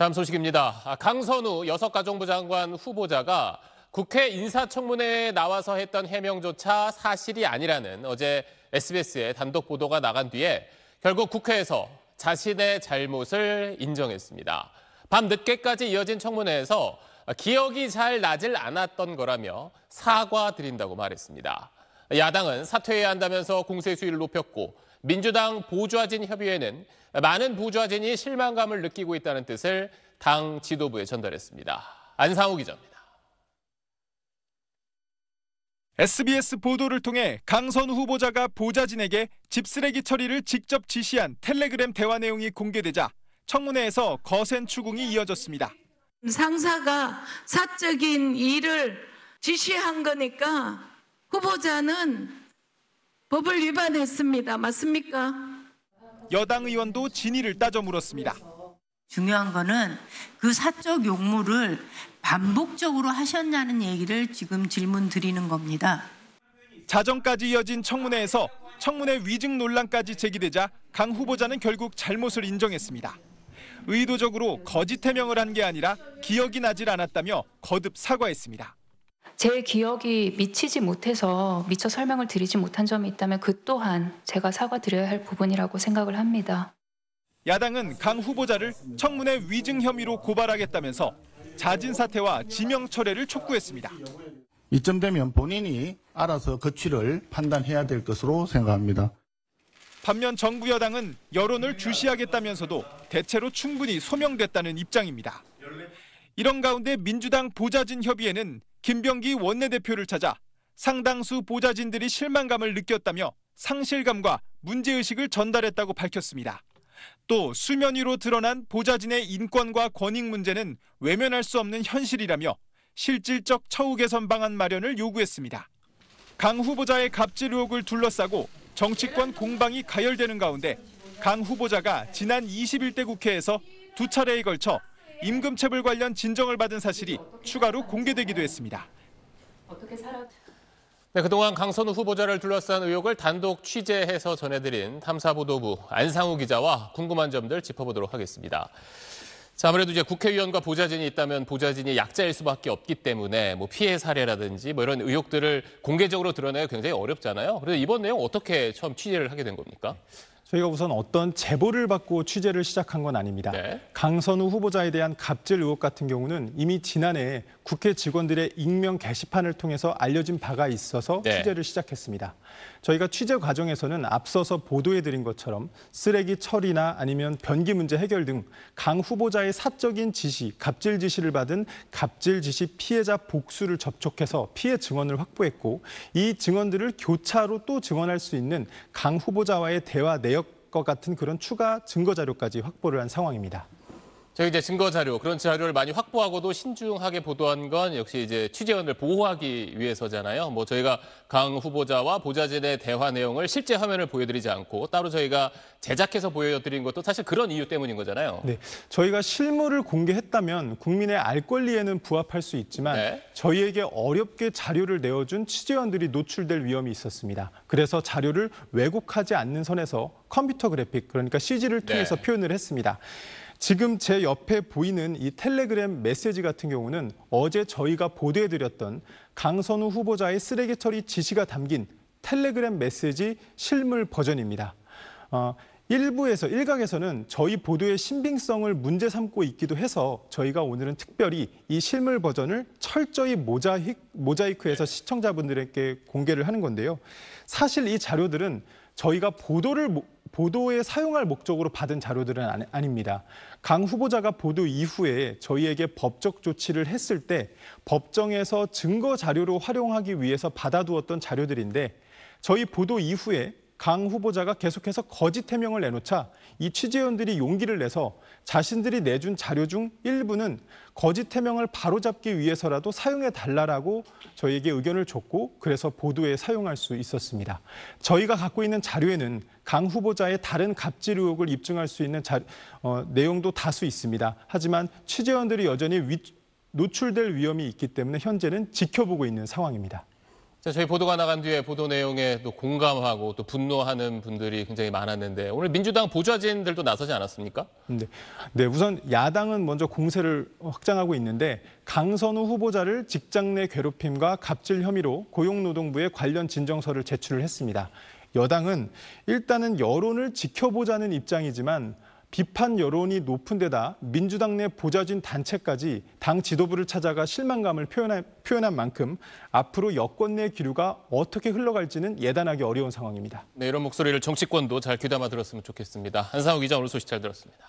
다음 소식입니다. 강선우 여성가족부 장관 후보자가 국회 인사청문회에 나와서 했던 해명조차 사실이 아니라는 어제 SBS의 단독 보도가 나간 뒤에 결국 국회에서 자신의 잘못을 인정했습니다. 밤 늦게까지 이어진 청문회에서 기억이 잘 나질 않았던 거라며 사과드린다고 말했습니다. 야당은 사퇴해야 한다면서 공세 수위를 높였고 민주당 보좌진 협의회는 많은 보좌진이 실망감을 느끼고 있다는 뜻을 당 지도부에 전달했습니다. 안상우 기자입니다. SBS 보도를 통해 강선우 후보자가 보좌진에게 집쓰레기 처리를 직접 지시한 텔레그램 대화 내용이 공개되자 청문회에서 거센 추궁이 이어졌습니다. 상사가 사적인 일을 지시한 거니까 후보자는 법을 위반했습니다. 맞습니까? 여당 의원도 진위를 따져 물었습니다. 중요한 거는 그 사적 용무를 반복적으로 하셨냐는 얘기를 지금 질문 드리는 겁니다. 자정까지 이어진 청문회에서 청문회 위증 논란까지 제기되자 강 후보자는 결국 잘못을 인정했습니다. 의도적으로 거짓 해명을 한 게 아니라 기억이 나질 않았다며 거듭 사과했습니다. 제 기억이 미치지 못해서 미처 설명을 드리지 못한 점이 있다면 그 또한 제가 사과드려야 할 부분이라고 생각을 합니다. 야당은 강 후보자를 청문회 위증 혐의로 고발하겠다면서 자진 사퇴와 지명 철회를 촉구했습니다. 이쯤 되면 본인이 알아서 거취를 판단해야 될 것으로 생각합니다. 반면 정부 여당은 여론을 주시하겠다면서도 대체로 충분히 소명됐다는 입장입니다. 이런 가운데 민주당 보좌진 협의회는 김병기 원내대표를 찾아 상당수 보좌진들이 실망감을 느꼈다며 상실감과 문제의식을 전달했다고 밝혔습니다. 또 수면 위로 드러난 보좌진의 인권과 권익 문제는 외면할 수 없는 현실이라며 실질적 처우 개선 방안 마련을 요구했습니다. 강 후보자의 갑질 의혹을 둘러싸고 정치권 공방이 가열되는 가운데 강 후보자가 지난 21대 국회에서 두 차례에 걸쳐 임금체불 관련 진정을 받은 사실이 추가로 공개되기도 했습니다. 네, 그동안 강선우 후보자를 둘러싼 의혹을 단독 취재해서 전해드린 탐사보도부 안상우 기자와 궁금한 점들 짚어보도록 하겠습니다. 자, 아무래도 이제 국회의원과 보좌진이 있다면 보좌진이 약자일 수밖에 없기 때문에 피해 사례라든지 이런 의혹들을 공개적으로 드러내기 굉장히 어렵잖아요. 그래서 이번 내용 어떻게 처음 취재를 하게 된 겁니까? 저희가 우선 어떤 제보를 받고 취재를 시작한 건 아닙니다. 네. 강선우 후보자에 대한 갑질 의혹 같은 경우는 이미 지난해 국회 직원들의 익명 게시판을 통해서 알려진 바가 있어서 네. 취재를 시작했습니다. 저희가 취재 과정에서는 앞서서 보도해드린 것처럼 쓰레기 처리나 아니면 변기 문제 해결 등 강 후보자의 사적인 지시, 갑질 지시를 받은 갑질 지시 피해자 복수를 접촉해서 피해 증언을 확보했고 이 증언들을 교차로 또 증언할 수 있는 강 후보자와의 대화 내역과 같은 그런 추가 증거 자료까지 확보를 한 상황입니다. 저희 이제 증거 자료, 그런 자료를 많이 확보하고도 신중하게 보도한 건 역시 이제 취재원을 보호하기 위해서잖아요. 저희가 강 후보자와 보좌진의 대화 내용을 실제 화면을 보여드리지 않고 따로 저희가 제작해서 보여드린 것도 사실 그런 이유 때문인 거잖아요. 네, 저희가 실물을 공개했다면 국민의 알 권리에는 부합할 수 있지만 네. 저희에게 어렵게 자료를 내어준 취재원들이 노출될 위험이 있었습니다. 그래서 자료를 왜곡하지 않는 선에서 컴퓨터 그래픽, 그러니까 CG를 통해서 네. 표현을 했습니다. 지금 제 옆에 보이는 이 텔레그램 메시지 같은 경우는 어제 저희가 보도해드렸던 강선우 후보자의 쓰레기 처리 지시가 담긴 텔레그램 메시지 실물 버전입니다. 일각에서는 저희 보도의 신빙성을 문제 삼고 있기도 해서 저희가 오늘은 특별히 이 실물 버전을 철저히 모자이크해서 시청자분들에게 공개를 하는 건데요. 사실 이 자료들은 저희가 보도에 사용할 목적으로 받은 자료들은 아닙니다. 강 후보자가 보도 이후에 저희에게 법적 조치를 했을 때 법정에서 증거 자료로 활용하기 위해서 받아두었던 자료들인데 저희 보도 이후에 강 후보자가 계속해서 거짓 해명을 내놓자 이 취재원들이 용기를 내서 자신들이 내준 자료 중 일부는 거짓 해명을 바로잡기 위해서라도 사용해달라고 저희에게 의견을 줬고 그래서 보도에 사용할 수 있었습니다. 저희가 갖고 있는 자료에는 강 후보자의 다른 갑질 의혹을 입증할 수 있는 내용도 다수 있습니다. 하지만 취재원들이 여전히 노출될 위험이 있기 때문에 현재는 지켜보고 있는 상황입니다. 자, 저희 보도가 나간 뒤에 보도 내용에 또 공감하고 또 분노하는 분들이 굉장히 많았는데 오늘 민주당 보좌진들도 나서지 않았습니까? 네, 우선 야당은 먼저 공세를 확장하고 있는데 강선우 후보자를 직장 내 괴롭힘과 갑질 혐의로 고용노동부에 관련 진정서를 제출을 했습니다. 여당은 일단은 여론을 지켜보자는 입장이지만 비판 여론이 높은 데다 민주당 내 보좌진 단체까지 당 지도부를 찾아가 실망감을 표현한 만큼 앞으로 여권 내 기류가 어떻게 흘러갈지는 예단하기 어려운 상황입니다. 네, 이런 목소리를 정치권도 잘 귀담아 들었으면 좋겠습니다. 한상우 기자 오늘 소식 잘 들었습니다.